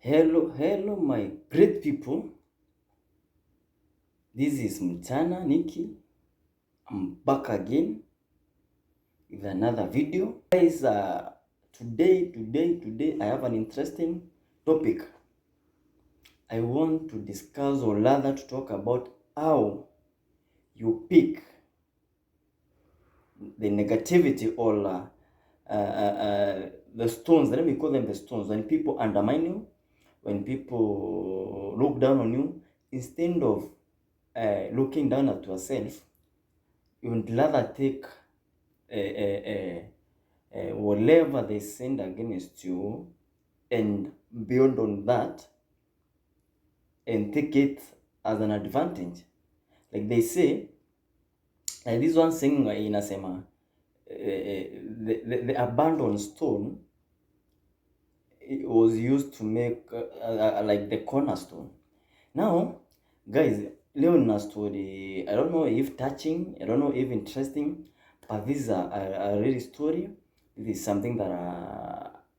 Hello my great people. This is Mchana Nikki. I'm back again with another video. Guys, today I have an interesting topic. I want to discuss, or rather to talk about how you pick the negativity or the stones. Let me call them the stones. When people undermine you, when people look down on you, instead of looking down at yourself, you would rather take whatever they send against you and build on that and take it as an advantage. Like they say, this one saying inasema, the abandoned stone, it was used to make like the cornerstone. Now, guys, leo nina story, I don't know if touching, I don't know if interesting, but this is a real story. This is something that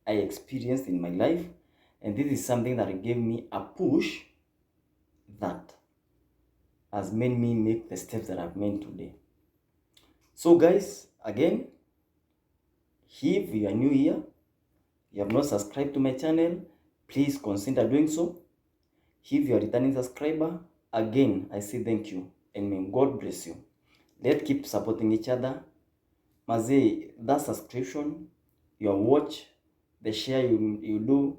I experienced in my life, and this is something that gave me a push that has made me make the steps that I've made today. So guys, again, if you are new here, you have not subscribed to my channel, please consider doing so. If you are a returning subscriber, again, I say thank you and may God bless you. Let's keep supporting each other. Mazee, that subscription, your watch, the share you do,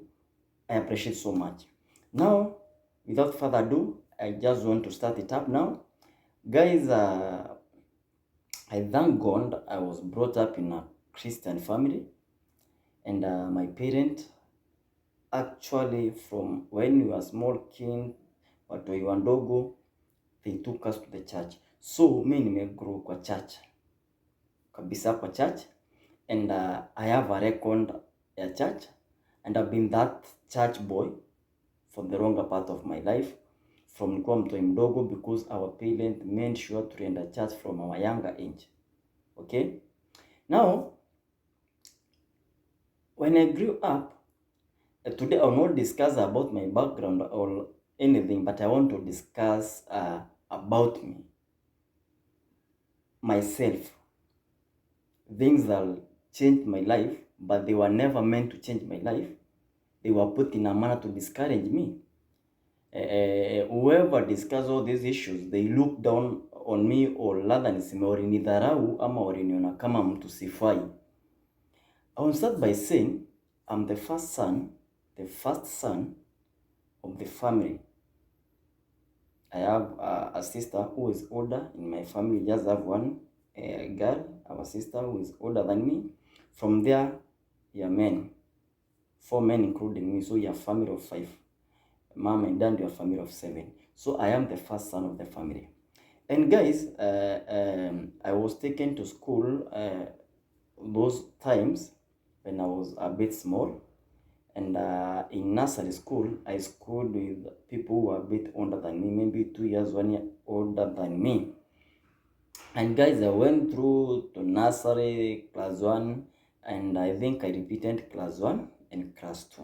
I appreciate so much. Now, without further ado, I just want to start it up now. Guys, I thank God I was brought up in a Christian family, and my parents, actually, from when we were small kid, watoi wandogo, they took us to the church. So mi nimegrow kwa church kabisa, kwa church, and I have a record at church, and I've been that church boy for the longer part of my life from nikuwa mtoi mdogo, because our parents made sure to enter church from our younger age. Okay, now when I grew up, today I will not discuss about my background or anything, but I want to discuss about me, myself, things that changed my life, but they were never meant to change my life. They were put in a manner to discourage me. Whoever discuss all these issues, they look down on me, or rather niseme walinidharau ama waliniona kama mtu sifai. I will start by saying I'm the first son of the family. I have a sister who is older in my family. We just have one girl, our sister, who is older than me. From there, you are men, 4 men including me, so you are a family of 5. Mom and dad, you are a family of 7. So I am the first son of the family. And guys, I was taken to school those times when I was a bit small. And in nursery school, I schooled with people who were a bit older than me, maybe 2 years, 1 year older than me. And guys, I went through to nursery, class 1, and I think I repeated class 1 and class 2.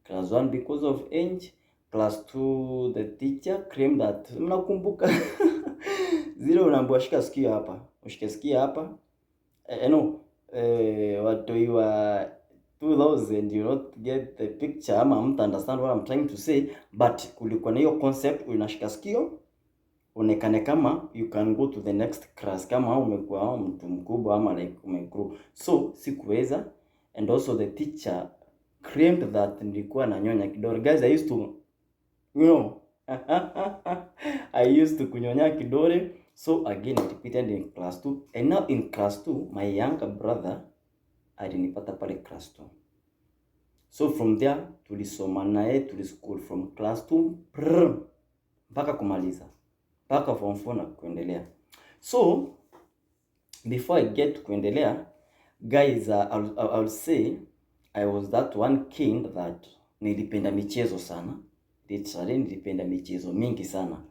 Class 1 because of age, class 2 the teacher claimed that, mnakumbuka zile unaambiwa shika sikio hapa, ushike sikio hapa. Watoi wa 2000, you not get the picture ama mta understand what I'm trying to say, but kulikuwa na hiyo concept, unashika sikio onekane kama you can go to the next class kama umekuwa mtu mkubwa ama like umegrow. So sikuweza, and also the teacher claimed that nilikuwa nanyonya kidole. Guys, I used to, I used to kunyonya kidole. So again, I repeated in class 2, and now in class 2 my younger brother alinipata pale class 2. So from there tulisoma naye, tulischool from class 2 mpaka kumaliza, mpaka form 4 na kuendelea. So before I get to kuendelea, guys, I'll say I was that one kid that nilipenda michezo sana. Literally nilipenda michezo mingi sana.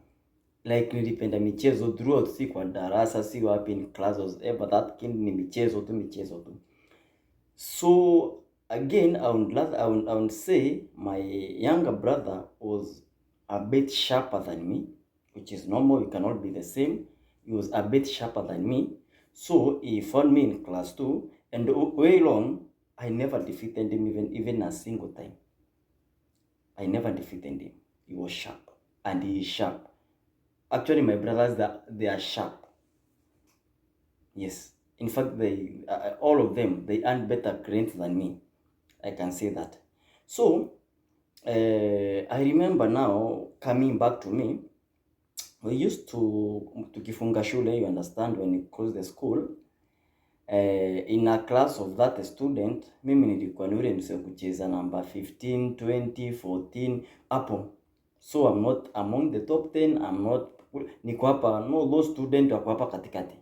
Like nilipenda michezo throughout, si kwa darasa, si wapi in class, was ever that kid, ni michezo tu. So again, I would say my younger brother was a bit sharper than me, which is normal. You cannot be the same. He was a bit sharper than me. So he found me in class 2, and way long, I never defeated him even a single time. I never defeated him. He was sharp, and he is sharp. Actually, my brothers, they are sharp. Yes. In fact, they all of them, they earn better grades than me. I can say that. So, I remember now, coming back to me, we used to tukifunga shule, you understand, when you close the school, in a class of that student, mimi nilikuwa ni ule mse kucheza number 15, 20, 14 hapo. So I'm not among the top 10, I'm not, niko hapa, no, those student wako hapa katikati.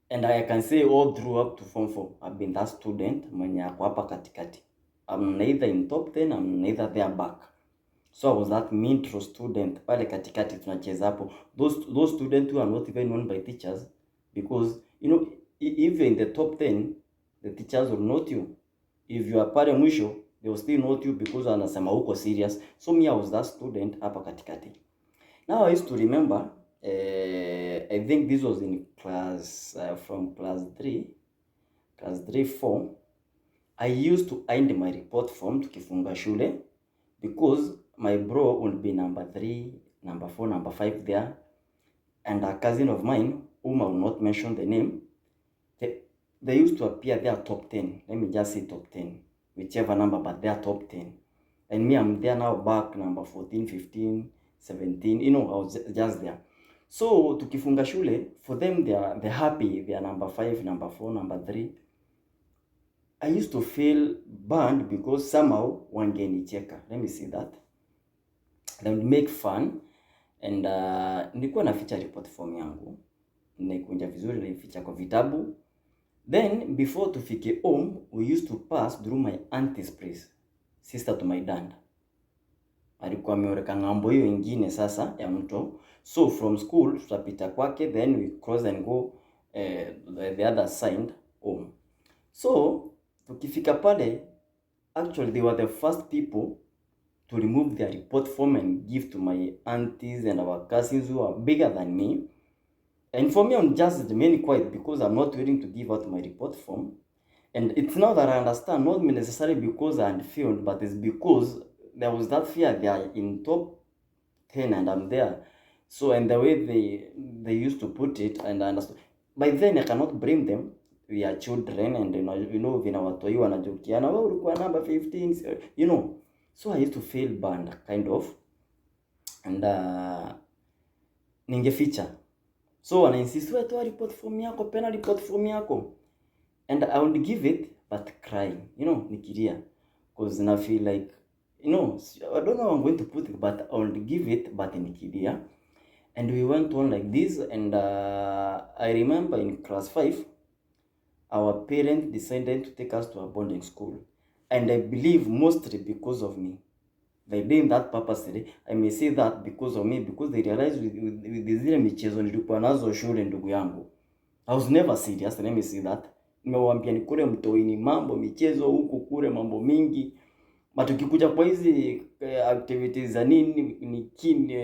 And I can say all through up to Form 4, I've been that student mwenye ako hapa katikati. I'm neither in top 10, I'm neither there back. So I was that mid-row student pale katikati tunacheza hapo. Those students who are not even known by teachers, because you know, if you're in the top 10, the teachers will note you. If you are pale mwisho, they will still note you because anasema uko serious. So me, I was that student hapa katikati. Now I used to remember, I think this was in class, from class 3, 4, I used to end my report form tukifunga shule, because my bro would be number 3, number 4, number 5 there, and a cousin of mine, whom I will not mention the name, they used to appear there top 10. Let me just say top 10, whichever number, but they are top 10. And me, I'm there now back number 14, 15, 17, you know, I was just there. So tukifunga shule, for them, they're happy, they are number 5, number 4, number 3. I used to feel bad because somehow wangenicheka. Let me see that. They would make fun, and nilikuwa naficha report form yangu, naikunja vizuri, naificha kwa vitabu. Then before tufike home, we used to pass through my auntie's place, sister to my dad. Alikuwa ameoreka ng'ambo hiyo ingine sasa ya mto. So from school tutapita kwake, then we cross and go the other side home. So tukifika pale, actually they were the first people to remove their report form and give to my aunties and our cousins who are bigger than me. And for me, I'm just remaining quiet because I'm not willing to give out my report form. And it's now that I understand, not necessarily because I failed, but it's because there was that fear they are in top 10 and I'm there. So, and the way they used to put it, and I understood. By then, I cannot blame them. We are children, and you know, vina watoi wanajokiana, wewe ulikuwa number 15, you know. So I used to feel bad, kind of. And ningeficha. So wana insist, wewe toa report form yako, pena report form yako. And I would give it, but crying, you know, nikilia. Because I feel like, you know, I don't know how I'm going to put it, but I would give it, but nikilia. And we went on like this, and I remember in class 5, our parents decided to take us to a boarding school. And I believe mostly because of me. They did that purposely. I may say that because of me, because they realized with zile michezo nilikuwa nazo shule ndugu yangu. I was never serious, let me say that. Nimewaambia ni kule mtoini mambo, michezo huku kule mambo mingi. But ukikuja kwa hizi activities za nini,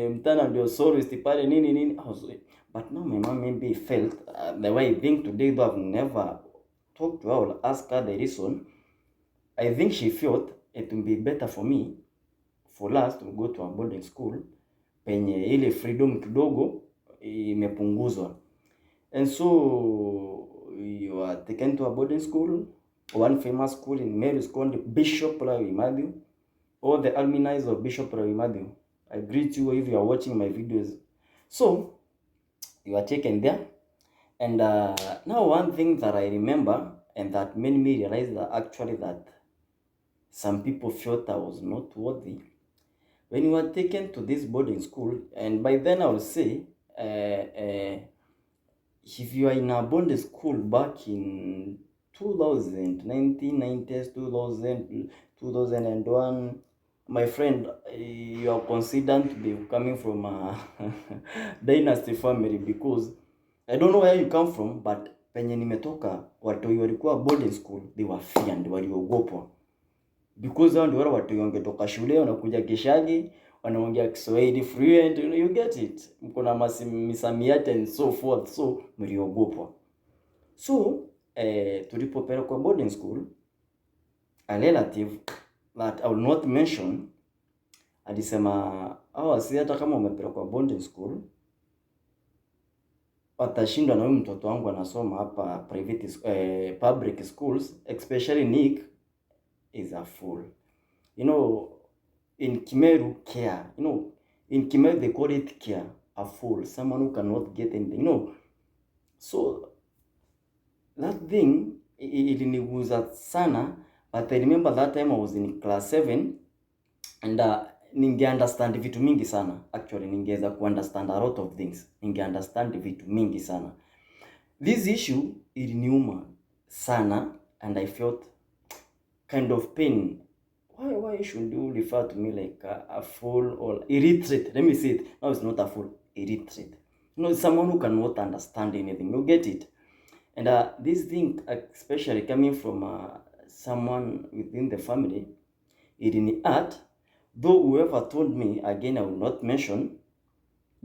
mtana ndio soloist pale nini. But now my mom maybe felt, the way I think today, though I've never talked to her or asked her the reason, I think she felt it would be better for me, for us to go to a boarding school, penye ile freedom kidogo imepunguzwa. And so you are taken to a boarding school, one famous school in Meru is called Bishop Rawimadhu, or the alumni of Bishop Rawimadhu. I greet you if you are watching my videos. So you are taken there, and now one thing that I remember, and that made me realize that actually that some people felt I was not worthy. When you were taken to this boarding school, and by then I will say, if you are in a boarding school back in 2000, 1990s, 2000, 2001, my friend, you are considered to be coming from a dynasty family, because I don't know where you come from, but penye nimetoka, watu walikuwa boarding school, they were feared, waliogopwa. Because hao ndio wale watu wangetoka shule wanakuja Kishagi, wanaongea Kiswahili fluent, you get it. Mko na misamiati and so forth, so mliogopwa. So, tulipopelekwa boarding school, a relative that I will not mention alisema, si hata kama umepelekwa boarding school, watashindwa na huyu mtoto wangu anasoma hapa private public schools, especially Nick is a fool. You know, in Kimeru, care. You know, in Kimeru they call it care, a fool, someone who cannot get anything. You know, so that thing iliniguza sana, but I remember that time I was in class 7 and ninge understand vitu mingi sana. Actually, ningeweza understand a lot of things. Ninge understand vitu mingi sana. This issue iliniuma sana and I felt kind of pain. Why should you refer to me like a fool or illiterate? Let me say it. No, it's not a fool. Illiterate. You know, someone who cannot understand anything. You get it? And this thing, especially coming from someone within the family, it in art, though whoever told me, again I will not mention,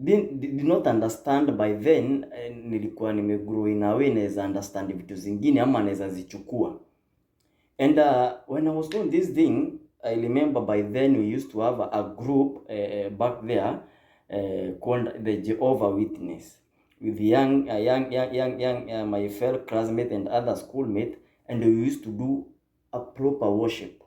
did not understand by then. Nilikuwa nimegrow in a way naweza understand vitu zingine ama naweza zichukua. And when I was doing this thing, I remember by then we used to have a group back there called the Jehovah Witness, with young my fellow classmates and other schoolmates, and we used to do a proper worship.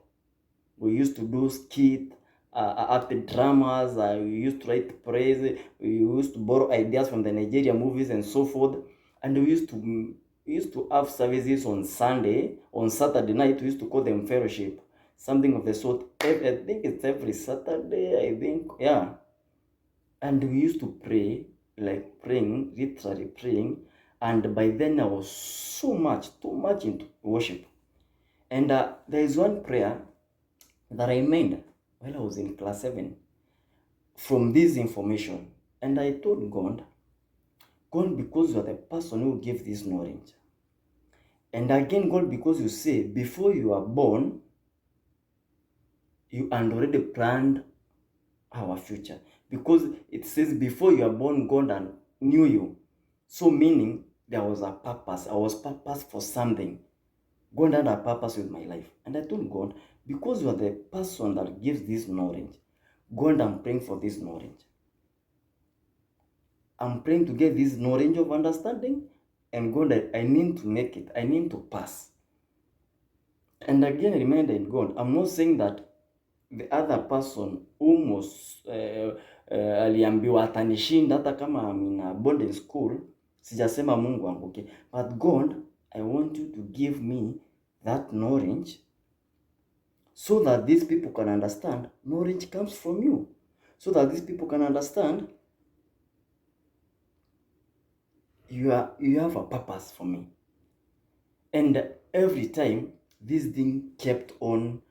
We used to do skit, acted dramas, we used to write praise, we used to borrow ideas from the Nigeria movies and so forth, and we used to have services on Sunday. On Saturday night, we used to call them fellowship, something of the sort. I think it's every Saturday, I think, yeah. And we used to pray, like praying, literally praying. And by then I was too much into worship. And there is one prayer that I made while I was in class 7 from this information. And I told God, because you are the person who gave this knowledge. And again, God, because you say, before you are born, you had already planned our future. Because it says, before you are born, God knew you. So meaning, there was a purpose. I was purpose for something. God had a purpose with my life. And I told God, because you are the person that gives this knowledge, God, I'm praying for this knowledge. I'm praying to get this knowledge of understanding. And God, I need to make it. I need to pass. And again, I reminded God, I'm not saying that the other person almost aliambiwa atanishinda hata kama I'm in a boarding school. Sijasema Mungu wangu, okay? But God, I want you to give me that knowledge so that these people can understand knowledge comes from you. So that these people can understand you have a purpose for me. And every time, this thing kept on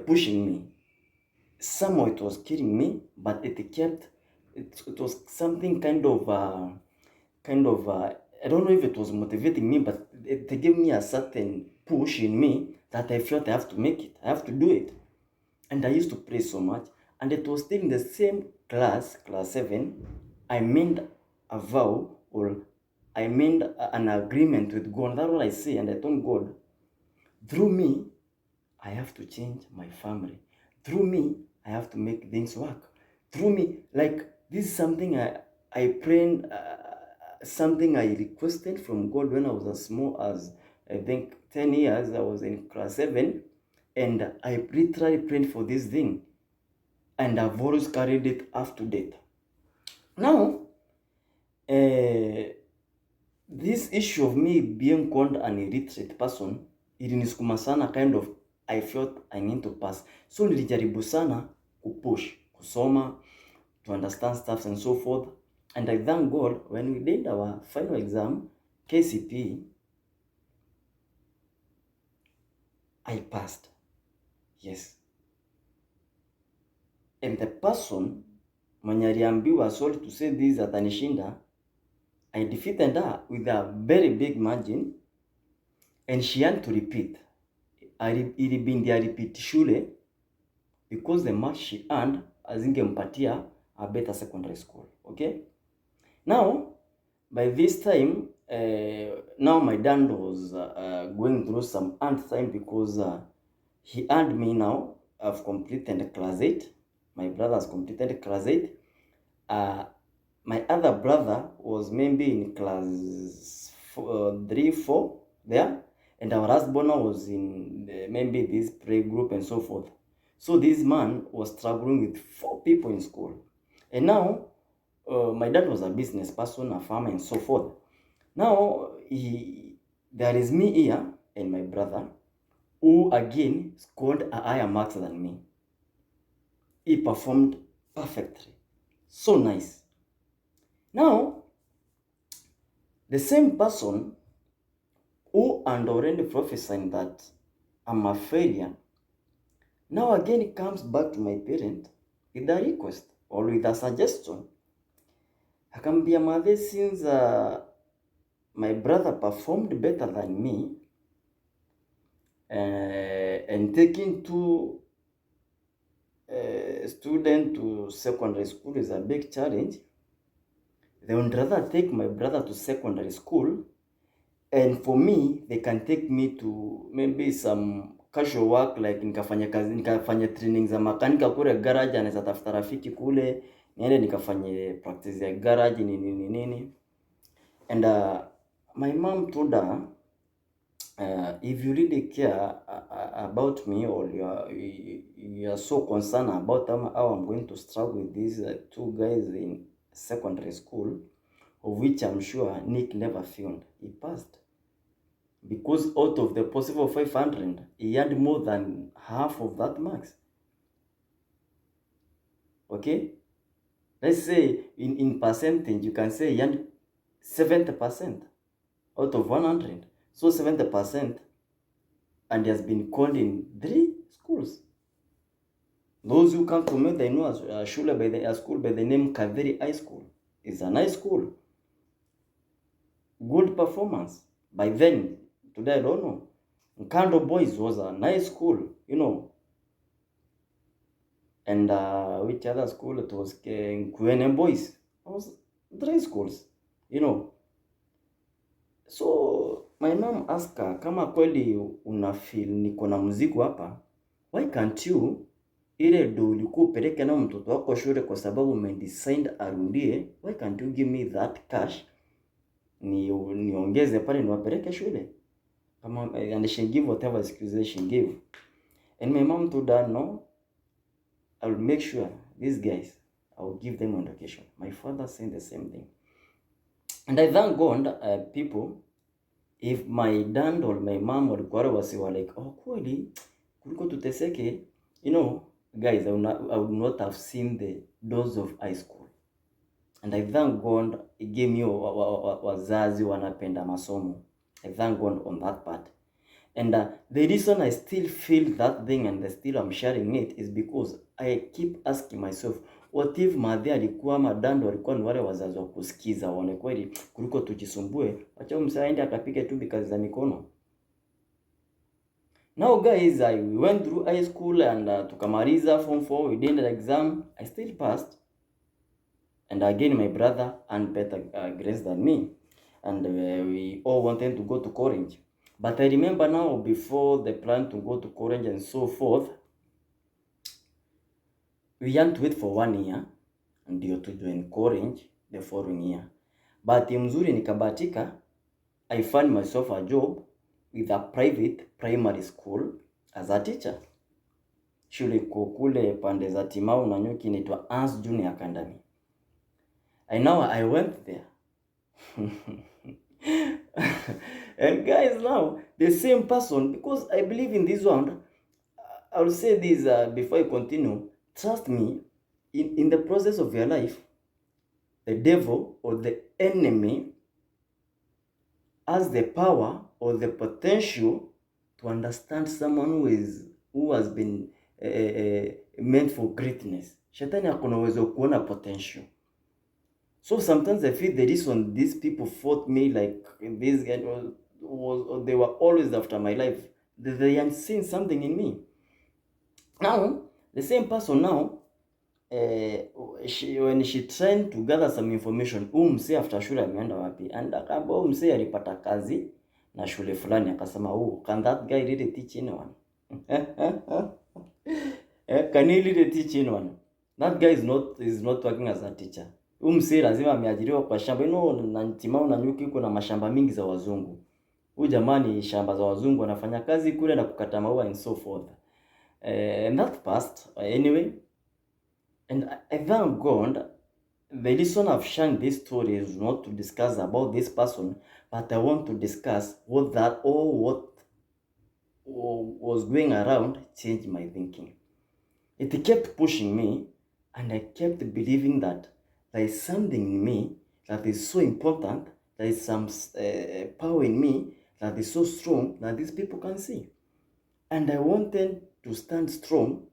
pushing me. Somehow it was killing me, but it was something kind of I don't know if it was motivating me, but it gave me a certain push in me that I felt I have to make it. I have to do it. And I used to pray so much. And it was still in the same class 7, I made a vow, or I made an agreement with God. That's what I say. And I told God, through me, I have to change my family. Through me, I have to make things work. Through me, like this is something I prayed, something I requested from God when I was as small as, I think, 10 years. I was in class 7, and I literally prayed for this thing. And I've always carried it up to date. Now, this issue of me being called an illiterate person, ilinisukuma sana, kind of, I felt I need to pass. So nilijaribu sana kupush, kusoma, to understand stuff and so forth. And I thank God, when we did our final exam, KCP, I passed. Yes. And the person mwenye aliambiwa, sorry to say this, atanishinda, I defeated her with a very big margin, and she had to repeat. Ilibidi repeat shule because the marks she earned azingempatia a better secondary school. Okay? Now, by this time, now my dad was going through some hard time because he earned me now. I've completed class 8. My brother has completed class 8. My other brother was maybe in class 3, 4 there, and our last born was in maybe this play group and so forth. So this man was struggling with 4 people in school, and now my dad was a business person, a farmer, and so forth. Now there is me here and my brother, who again scored a higher marks than me. He performed perfectly, so nice. Now, the same person who had already prophesied that I'm a failure, now again comes back to my parent with a request or with a suggestion. Akambia, mother, since my brother performed better than me, and taking two students to secondary school is a big challenge, they would rather take my brother to secondary school, and for me they can take me to maybe some casual work, like nikafanya training za makanika kule garage, anaweza tafuta rafiki kule niende nikafanye practice ya garage nini. And my mom told her, if you really care about me, or you are so concerned about how I'm going to struggle with these 2 guys in secondary school, of which I'm sure Nick never failed. He passed. Because out of the possible 500, he had more than half of that marks. Okay? Let's say in percentage, you can say he had 70% out of 100. So 70%, and he has been called in 3 schools. Those who come to me, they know a school by the name Kaveri High School. It's a nice school. Good performance. By then, today I don't know. Nkando Boys was a nice school, you know. And which other school? It was Nkwene Boys. It was 3 schools, you know. So my mom asked her, kama kweli unafeel niko na mzigo hapa, why can't you ile do ulikuwa upeleke na mtoto wako shule kwa sababu umedecide arudie, why can't you give me that cash niongeze pale niwapeleke shule? And she give whatever excuse she give. And my mom told her, no, I will make sure these guys, I will give them education. My father said the same thing. And I thank God, people, if my dad or my mom or whoever was like, oh, kweli, kuliko tuteseke, you know, guys, I would not have seen the doors of high school. And I thank God he gave me wazazi wanapenda masomo. I thank God on that part. And the reason I still feel that thing and still I'm sharing it is because I keep asking myself, what if madhe alikuwa madando alikuwa ni wale wazazi wa kusikiza, waone kweli kuliko tujisumbue, acha msaende akapige tu kazi za mikono. Now guys, we went through high school and tukamaliza form 4, we did an exam, I still passed. And again my brother earned better grades than me, and we all wanted to go to college. But I remember now, before the plan to go to college and so forth, we had to wait for 1 year ndio to join college the following year. Bahati mzuri nikabahatika, I found myself a job with a private primary school as a teacher. Shule kule pande za Timau na Nyuki inaitwa Ans Junior Academy. And now I went there. And guys, now the same person, because I believe in this one, I will say this before I continue. Trust me, in the process of your life, the devil or the enemy has the power or the potential to understand someone who has been meant for greatness. Shetani akona uwezo kuona potential. So sometimes I feel the reason these people fought me like this guy was they were always after my life. They had seen something in me. Now, the same person now, when she trying to gather some information, msee after shule ameenda wapi? And akaambia msee alipata kazi na shule fulani, akasema can that guy really teach anyone? Can he really teach anyone? That guy is not working as a teacher. Msee lazima ameajiriwa kwa shamba. Na Timau na Nyuki kuna mashamba mingi za wazungu. Huyu jamani shamba za wazungu anafanya kazi kule na kukata maua and so forth. And that passed anyway. And I thank God the reason I've shared this story is not to discuss about this person, but I want to discuss what was going around changed my thinking. It kept pushing me, and I kept believing that there is something in me that is so important, there is some power in me that is so strong that these people can see. And I wanted to stand strong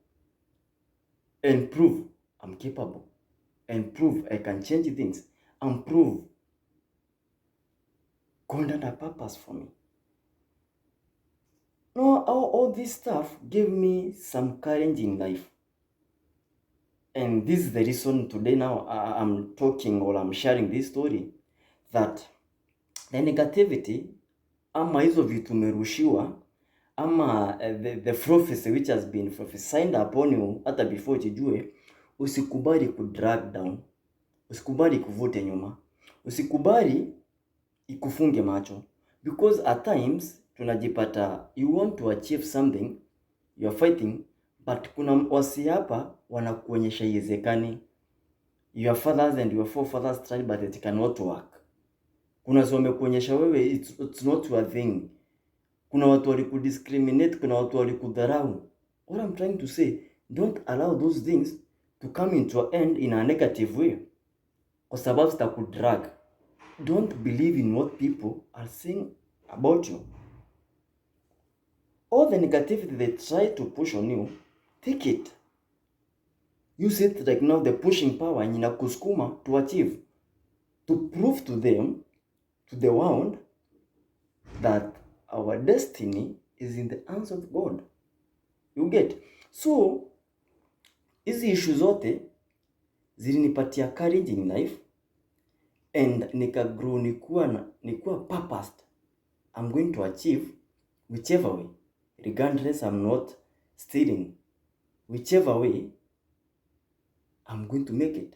and prove I'm capable, and prove I can change things, and prove God had a purpose for me. No, all this stuff gave me some courage in life. And this is the reason today now I'm talking or I'm sharing this story, that the negativity ama hizo vitu merushiwa ama the prophecy which has been prophesied upon you hata before ujijue, usikubali kudrag down, usikubali kuvute nyuma, usikubali ikufunge macho, because at times tunajipata you want to achieve something, you are fighting, but kuna wasi hapa wanakuonyesha iwezekani. Your fathers and your forefathers tried but it cannot work. Kuna wame kuonyesha wewe it's not your thing. Kuna watu walikudiscriminate, kuna watu walikudharau. What I'm trying to say, don't allow those things to come into an end in a negative way, kwa sababu zitakudrag. Don't believe in what people are saying about you. All the negativity they try to push on you, take it. Use it like now the pushing power inakusukuma to achieve, to prove to them, to the world, that our destiny is in the hands of God. You get? So, hizi issue zote zilinipatia courage in life, and nikagrow nikuwa purposed. I'm going to achieve whichever way, regardless I'm not stealing. Whichever way, I'm going to make it.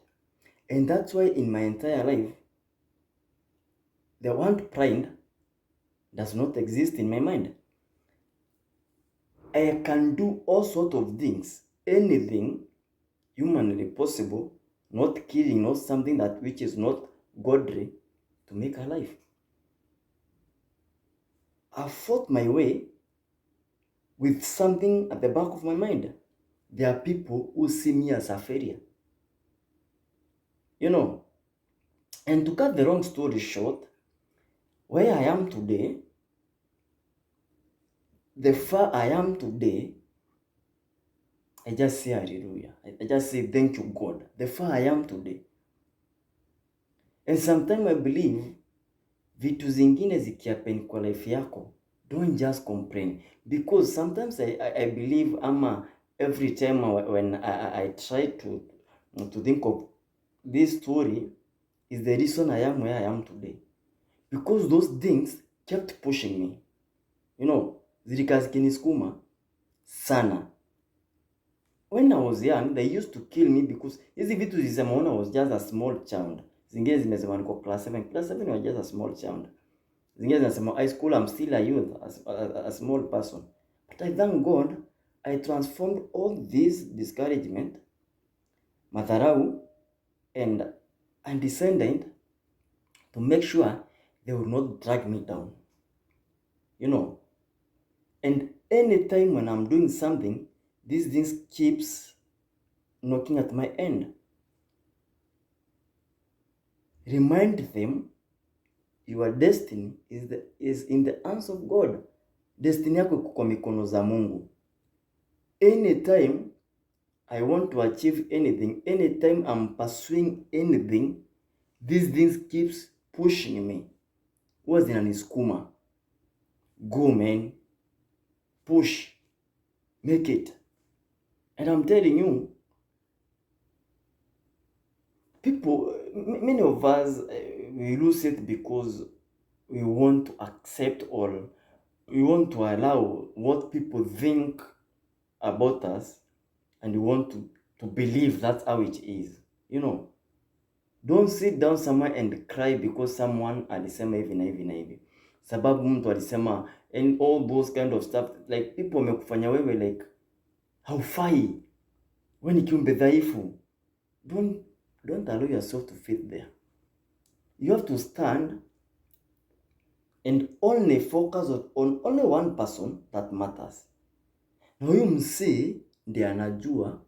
And that's why in my entire life, the word pride does not exist in my mind. I can do all sorts of things, anything humanly possible, not killing, not something that which is not godly, to make a life. I fought my way with something at the back of my mind. There are people who see me as a failure. You know, and to cut the long story short, where I am today, the far I am today, I just say hallelujah. I just say thank you God. The far I am today. And sometimes I believe vitu zingine zikihappen kwa life yako, don't just complain. Because sometimes I believe every time when I try to think of this story is the reason I am where I am today. Because those things kept pushing me. You know, zilikuwa zikinisukuma sana. When I was young, they used to kill me because hizi vitu zilisema when I was just a small child. Zingine zimesema niko class 7. Class 7 was just a small child. Zingine zinasema high school I'm still a youth, a small person. But I thank God, I transformed all this discouragement, madharau, and I decided to make sure they will not drag me down. You know, and anytime when I'm doing something, these things keeps knocking at my end. Remind them your destiny is in the hands of God. Destiny yako iko kwa mikono za Mungu. Anytime I want to achieve anything, anytime I'm pursuing anything, These things keeps pushing me. Huwa zinanisukuma. Go man, push, make it. And I'm telling you, people, many of us, we lose it because we want to accept, or we want to allow what people think about us, and we want to believe that's how it is. Don't sit down somewhere and cry because someone alisema hivi na hivi na hivi, sababu mtu alisema, and all those kind of stuff. Like, people wamekufanya wewe like haufai, wewe ni kiumbe dhaifu. Don't allow yourself to fit there. You have to stand and only focus on only one person that matters. Na huyu msee ndiye anajua,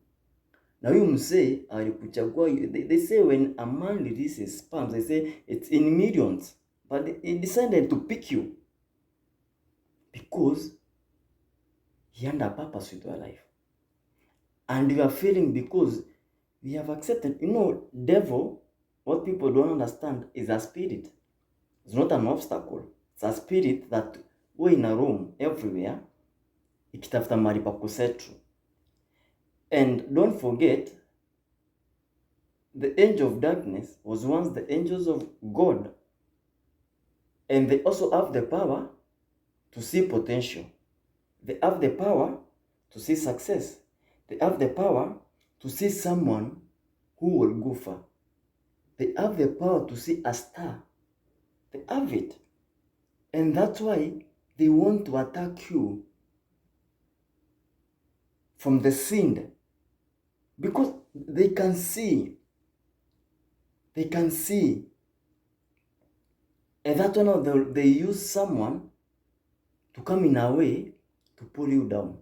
na huyu msee alikuchagua. They say when a man releases sperm, they say it's in millions, but he decided to pick you because he had a purpose with your life. And you are failing because we have accepted. Devil, what people don't understand, is a spirit. It's not an obstacle. It's a spirit that go in a room everywhere, ikitafuta mahali pa kusettle. And don't forget, the angel of darkness was once the angels of God. And they also have the power to see potential. They have the power to see success. They have the power to see someone who will go far. They have the power to see a star. They have it. And that's why they want to attack you from the sin. Because they can see. They can see. And that's why they use someone to come in a way to pull you down.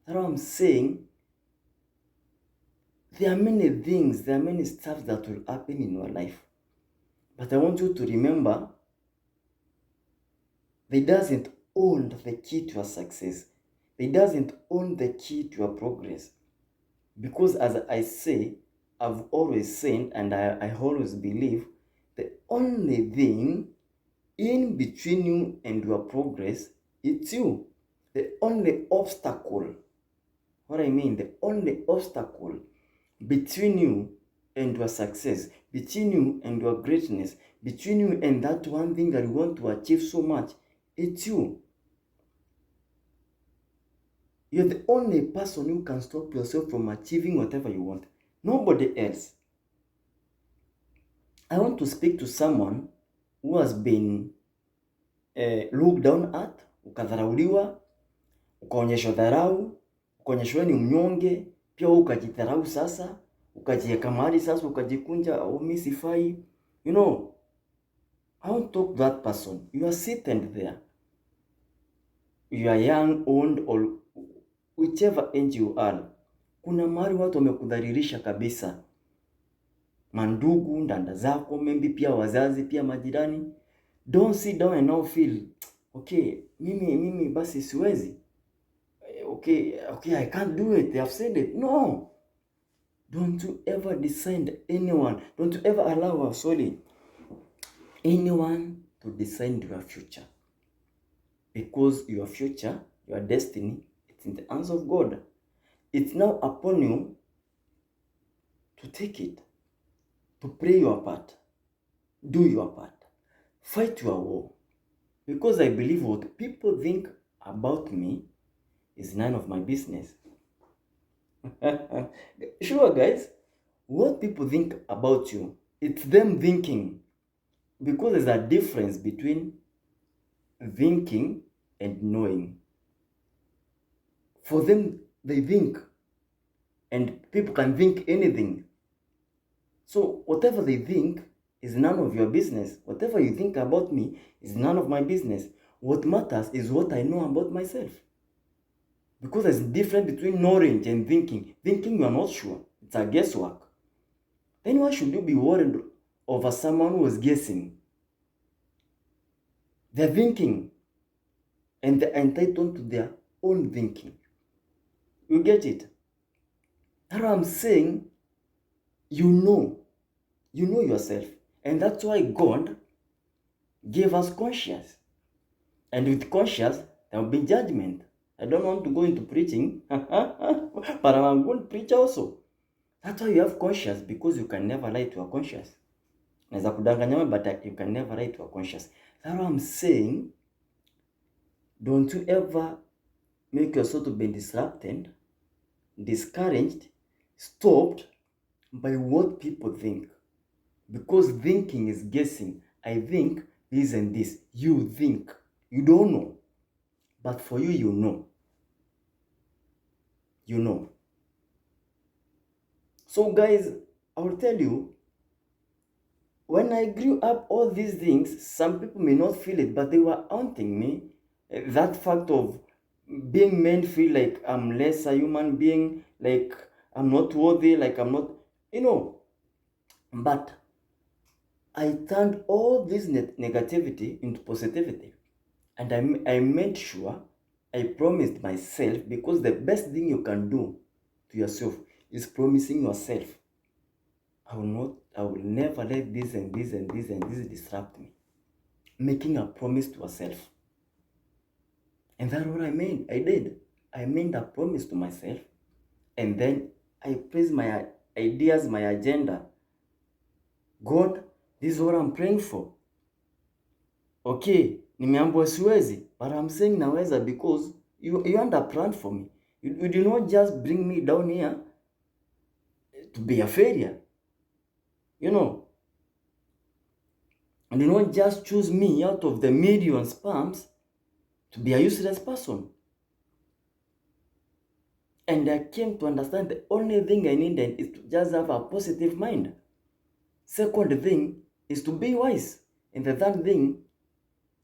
That's what I'm saying. There are many things, there are many stuff that will happen in your life. But I want you to remember, they doesn't own the key to your success. They doesn't own the key to your progress. Because as I say, I've always said, and I always believe, the only thing in between you and your progress, it's you. The only obstacle, what I mean, the only obstacle between you and your success, between you and your greatness, between you and that one thing that you want to achieve so much, it's you. You're the only person who can stop yourself from achieving whatever you want. Nobody else. I want to speak to someone who has been looked down at, ukadharauliwa, ukaonyeshwa dharau, ukaonyeshwa ni mnyonge, pia ukajidharau sasa, ukajiweka mahali sasa, ukajikunja, mimi sifai. I won't talk to that person. You are seated there. You are young, old, or whichever age you are. Kuna mahali watu wamekudhalilisha kabisa. Mandugu, ndanda zako, maybe pia wazazi, pia majirani. Don't sit down and now feel, okay, mimi basi siwezi. Okay, I can't do it. They have said it. No. Don't you ever decide anyone. Don't you ever allow, anyone to decide your future. Because your future, your destiny, it's in the hands of God. It's now upon you to take it, to play your part, do your part, fight your war. Because I believe what people think about me is none of my business. Sure, guys, what people think about you, it's them thinking. Because there's a difference between thinking and knowing. For them, they think, and people can think anything. So whatever they think is none of your business. Whatever you think about me is none of my business. What matters is what I know about myself. Because there's a difference between knowledge and thinking. Thinking you are not sure. It's a guesswork. Then why should you be worried over someone who is guessing? They're thinking, and they're entitled to their own thinking. You get it? That's what I'm saying. You know yourself. And that's why God gave us conscience. And with conscience, there will be judgment. I don't want to go into preaching, but I'm a good preacher also. That's why you have conscience, because you can never lie to your conscience. Naweza kudanganya, but you can never lie to your conscience. That's what I'm saying. Don't you ever make yourself to be disrupted, discouraged, stopped by what people think. Because thinking is guessing. I think this and this. You think. You don't know. But for you, you know. You know. So guys, I will tell you, when I grew up, all these things, some people may not feel it, but they were haunting me. That fact of being made feel like I'm less a human being, like I'm not worthy, like I'm not, But I turned all this negativity into positivity. And I made sure, I promised myself, because the best thing you can do to yourself is promising yourself, I will never let this and this and this and this disrupt me. Making a promise to yourself. And that's what I made. I did. I made a promise to myself. And then I placed my ideas, my agenda. God, this is what I'm praying for. Okay, nimeambiwa siwezi, but I'm saying naweza, because you had a plan for me. You did not just bring me down here to be a failure. You did not just choose me out of the million sperms to be a useless person. And I came to understand the only thing I needed is to just have a positive mind. Second thing is to be wise. And the third thing,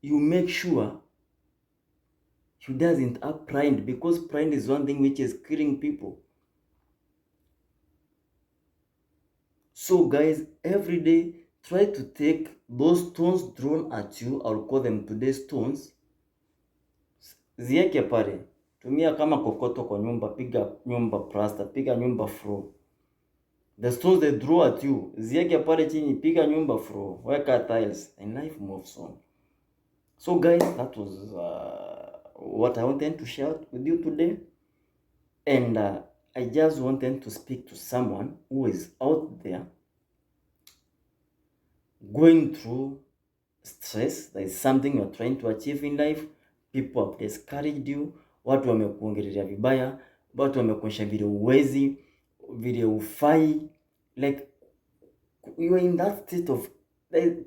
you make sure you doesn't have pride, because pride is one thing which is killing people. So guys, every day, try to take those stones thrown at you, I'll call them today stones, zieke pale. Tumia kama kokoto kwa nyumba, piga nyumba plaster, piga nyumba floor. The stones they throw at you, zieke pale chini, piga nyumba floor, weka tiles, and life moves on. So guys, that was what I wanted to share with you today. And I just wanted to speak to someone who is out there going through stress. There is something you're trying to achieve in life. People have discouraged you. Watu wamekuongelea vibaya, watu wamekuonyesha vile uwezi, vile ufai. Like, you are in that state of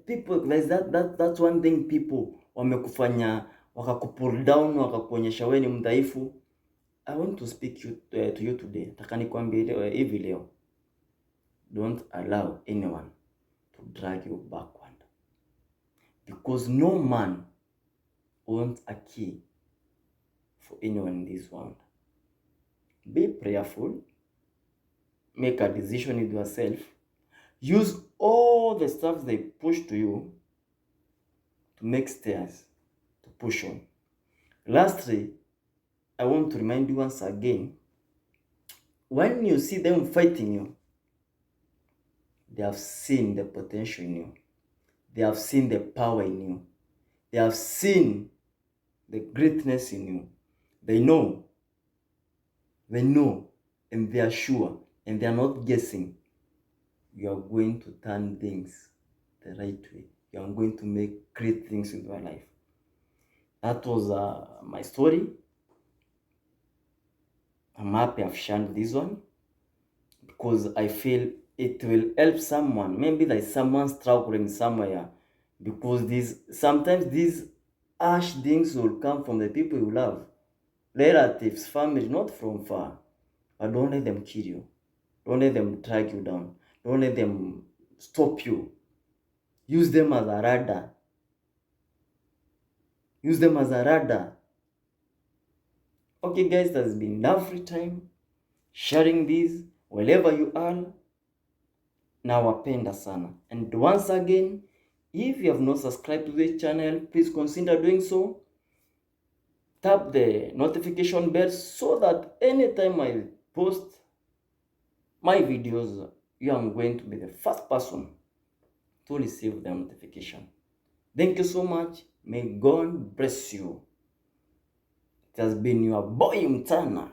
people, like that's one thing. People wamekufanya, wakakupull down, wakakuonyesha wewe ni mdhaifu. I want to speak to you today. Nataka nikwambie hivi leo, don't allow anyone to drag you backward, because no man owns a key for anyone in this world. Be prayerful. Make a decision with yourself. Use all the stuff they push to you to make stairs to push on. Lastly, I want to remind you once again, when you see them fighting you, they have seen the potential in you. They have seen the power in you. They have seen the greatness in you. They know, and they are sure, and they are not guessing. You are going to turn things the right way. You are going to make great things in your life. That was my story. I'm happy I've shared this one, because I feel it will help someone. Maybe there is someone struggling somewhere, because sometimes these harsh things will come from the people you love, relatives, family, not from far. But don't let them kill you. Don't let them drag you down. Don't let them stop you. Use them as a radar. Use them as a radar. Okay guys, that's been lovely time sharing this wherever you are. Nawapenda sana. And once again, if you have not subscribed to this channel, please consider doing so. Tap the notification bell so that anytime I post my videos, you are going to be the first person to receive the notification. Thank you so much. May God bless you. It has been your boy Mtana.